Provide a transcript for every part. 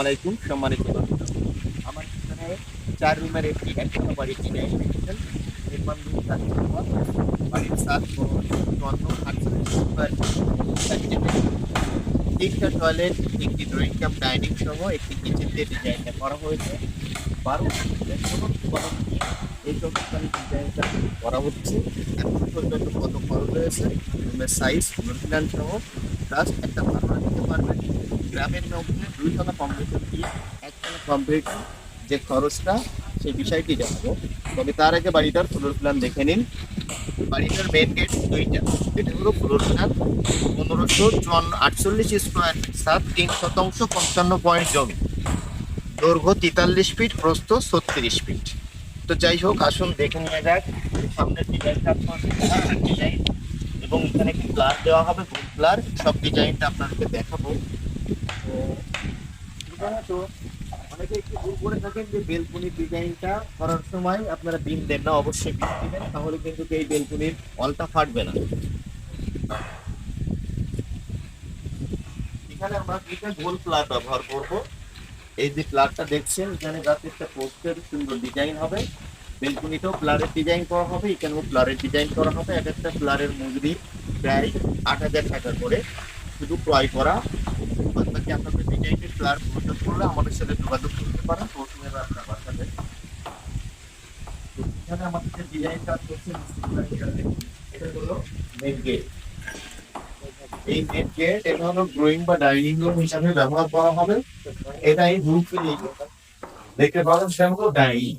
আলাইকুম সম্মানিত দর্শক, আমার এখানে ৪ রুমের একটি একতলা বাড়ি ডিজাইন দেখেছেন। নির্মাণ রুম বাড়ির ছাদ 48 স্কয়ার ফিট, 3টা টয়লেট, একটি ড্রয়িং কাম ডাইনিং সহ একটি কিচেন দিয়ে ডিজাইনটা করা হয়েছে। 12 কলম দিয়ে এই চমৎকারী ডিজাইনটা করা হচ্ছে। এখন পর্যন্ত কত খরচ হয়েছে, রুমের সাইজ, ফ্লোর প্ল্যান সহ প্লাস একটা ধারণা দিতে পারবেন গ্রামের মধ্যে 2 তলা কমপ্লিট দিয়ে 1তলা কমপ্লিট যে খরচটা, সেই বিষয়টি জানাবো। তবে তার আগে বাড়িটার ফ্লোর প্ল্যান দেখে নিন। বাড়িটার মেন গেট 2টা, এটা হলো ফ্লোর প্ল্যান। 1548 স্কোয়ার ফিট, 3 শতাংশ 55 পয়েন্ট জমি, দৈর্ঘ্য 43 ফিট, প্রস্থ 36 ফিট। তো যাই হোক, আসুন দেখে নিয়ে যাক সামনের ডিজাইনটা, ডিজাইন এবং এখানে একটি প্লার দেওয়া হবে, ফুল প্লার, সব ডিজাইনটা আপনাদেরকে দেখাবো। তো প্রধানত অনেকে একটু ভুল করে থাকেন যে বেলকনির ডিজাইনটা করার সময় আপনারা বিম দেন না, অবশ্যই বিম দিবেন, তাহলে কিন্তু এই বেলকনির ওয়ালটা ফাটবে না। এখানে আমরা একটা গোল প্লার ব্যবহার করব। এই যে প্লারটা দেখছেন, এখানে যাতে একটা পোস্টের সুন্দর ডিজাইন হবে, বেলকনিতেও প্লারের ডিজাইন করা হবে, এখানেও প্লারের ডিজাইন করা হবে। এক একটা প্লারের মজুরি প্রায় 8,000 টাকা করে, শুধু ক্রয় করা। বাকি আপনাদের ডিজাইনের প্লার প্রয়োজন করলে আমাদের সাথে যোগাযোগ করতে পারেন, প্রথমে আপনার বাসাতে। এখানে আমাদের যে ডিজাইন কাজ করছে, এটা হলো মেন গেট। এই মেন গেট, এটা হলো ড্রয়িং বা ডাইনিং রুম হিসাবে ব্যবহার করা হবে। এটাই রুম দেখতে পাবেন, সেটা হলো ডাইনিং।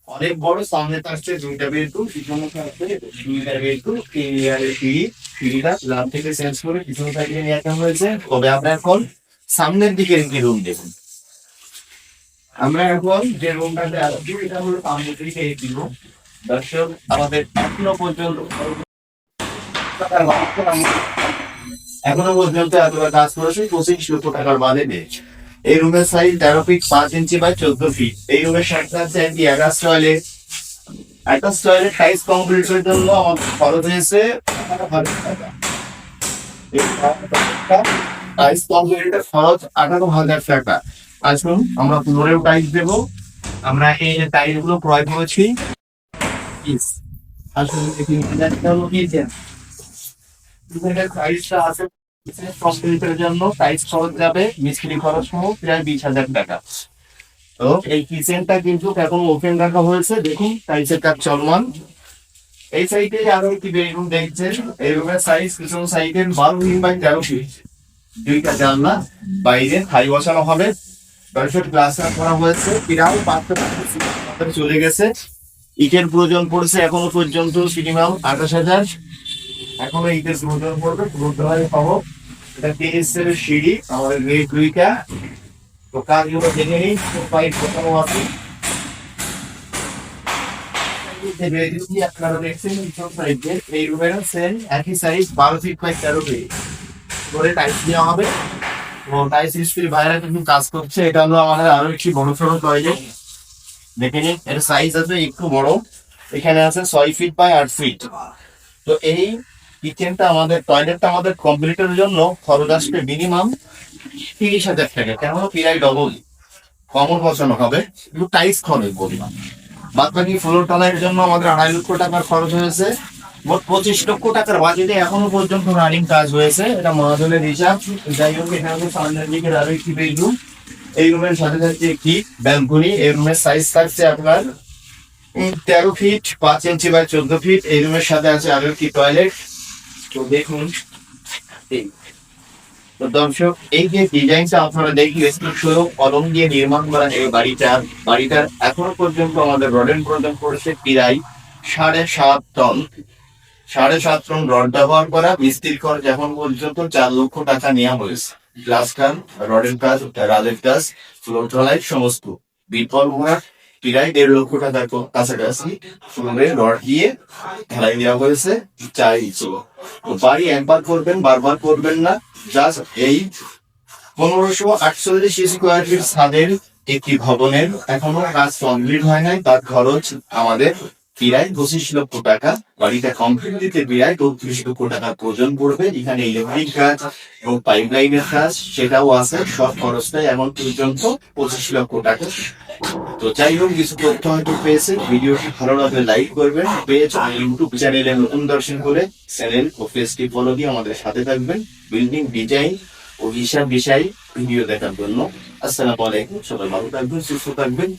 অনেক বড়, সামনে থাকছে 2টা বেডরুম, পিছনে থাকছে 2টা বেডরুম, সিঁড়িটা লাভ থেকে চেঞ্জ করে পিছনে সাইডে নিয়ে আসা হয়েছে। তবে আমরা এখন সামনের দিকের একটি রুম দেখুন। আমরা এখন যে রুমটাতে আছি, এটা হলো সামনের দিকে একটি রুম। দর্শক, আমাদের এখনো পর্যন্ত এতটা কাজ করেছে 25 লক্ষ টাকার বাজেটে। এই রুমের size 13 feet 5 inch by 14 feet. এই রুমের সাথে আছে একটি attach toilet. Attach toilet tiles কমপ্লিটের জন্য আমার খরচ হয়েছে 18,000 টাকা। টাইলস কমপ্লিটের খরচ 18,000 টাকা। আসুন আমরা ফ্লোরেও টাইলস দেবো। আমরা এই যে টাইলস গুলো ক্রয় করেছি, আসুন দেখি টাইলসটা আছে। কমপ্লিটের জন্য টাইলস খরচ যাবে মিস্ত্রি খরচ সহ প্রায় 20,000 টাকা। তো এই কিচেনটা কিন্তু এখন ওপেন রাখা হয়েছে, দেখুন টাইলসের কাজ চলমান। এই সাইডে আরো একটি বেডরুম দেখছেন। এই রুমের সাইজ পিছন সাইডে 12 ফিট বাই 13 ফিট, 2টা জানলা, বাইরে থাই বসানো হবে। দর্শক, গ্লাস করা হয়েছে, প্রায় 5 চলে গেছে। ইটের প্রয়োজন পড়েছে এখনো পর্যন্ত মিনিমাম 28,000। এখনো ইটের প্রয়োজন পড়বে, সহ এটা 3 স্তরের সিঁড়ি, আমাদের গেট 2টা। তো কাজগুলো দেখে নিই, পাইপ বসানো আছে। আপনারা দেখছেন এই রুমের একই সাইজ 12 ফিট বাই 13 ফিট করে টাইলস দেওয়া হবে। টাইলস মিস্ত্রি ভাইরা কিন্তু কাজ করছে। এটা হলো আমাদের আরো একটি বড় সড়ো টয়লেট, দেখে নিন। এর সাইজ আছে একটু বড়, এখানে আছে 6 ফিট বাই 8 ফিট। তো এই কিচেনটা আমাদের, টয়লেটটা আমাদের কমপ্লিটের জন্য খরচ আসবে মিনিমাম 30,000 টাকা। কেন, প্রায় ডবল কমন বসানো হবে, কিন্তু টাইলস খরচ পরিমাণ। বাদ বাকি ফ্লোর টালাইয়ের জন্য আমাদের 2.5 লক্ষ টাকার খরচ হয়েছে। মোট 25 লক্ষ টাকার বাজেটে এখনো পর্যন্ত রানিং কাজ হয়েছে। এটা মহাজনের হিসাব। যাই হোক, এখানে সামনের দিকে আরো একটি বেডরুম, এই রুমের সাথে সাথে একটি ব্যালকনি। এই রুমের সাইজ থাকছে আপনার 13 ফিট 5 ইঞ্চি বাই 14 ফিট। এই রুমের সাথে আছে আরো একটি টয়লেট। তো দেখুন, তো দর্শক, এই যে ডিজাইনটা আপনারা দেখলেন, কলম দিয়ে নির্মাণ করা এই বাড়িটার এখনো পর্যন্ত আমাদের রডের প্রদান করেছে প্রায় 7.5 টন। 7.5 টন রড ব্যবহার করা। মিস্ত্রির খরচ এখন পর্যন্ত 4 লক্ষ টাকা নেওয়া হয়েছে। প্লাস্টার, রডের কাজ, রাজের কাজ, ফ্লোর ঢালাই সমস্ত বিপল ভরা প্রায় 1.5 লক্ষ টাকার কাছাকাছি ফ্লোরে রড দিয়ে ঢালাই দেওয়া হয়েছে। বাড়ি একবার করবেন, বারবার করবেন না। জাস্ট এই 1548 স্কোয়ার ফিট ছাদের একটি ভবনের এখনো কাজ কমপ্লিট হয় নাই, তার খরচ আমাদের প্রায় 25 লক্ষ টাকা। বাড়িটা কমপ্লিট দিতে প্রায় 34 লক্ষ টাকা প্রয়োজন পড়বে। এখানে ইলেকট্রিক কাজ এবং পাইপ লাইনের কাজ সেটাও আছে। সব খরচটাই এখন পর্যন্ত 25 লক্ষ টাকা। তো যাই হোক, কিছু তথ্য হয়তো পেয়েছে। ভিডিওটি ভালো লাগলে লাইক করবেন। পেজ ইউটিউব চ্যানেলে নতুন দর্শন করে চ্যানেল ও পেজটি ফলো দিয়ে আমাদের সাথে থাকবেন বিল্ডিং ডিজাইন ও হিসাব বিষয় ভিডিও দেখার জন্য। আসসালামু আলাইকুম, সবাই ভালো থাকবেন, সুস্থ থাকবেন।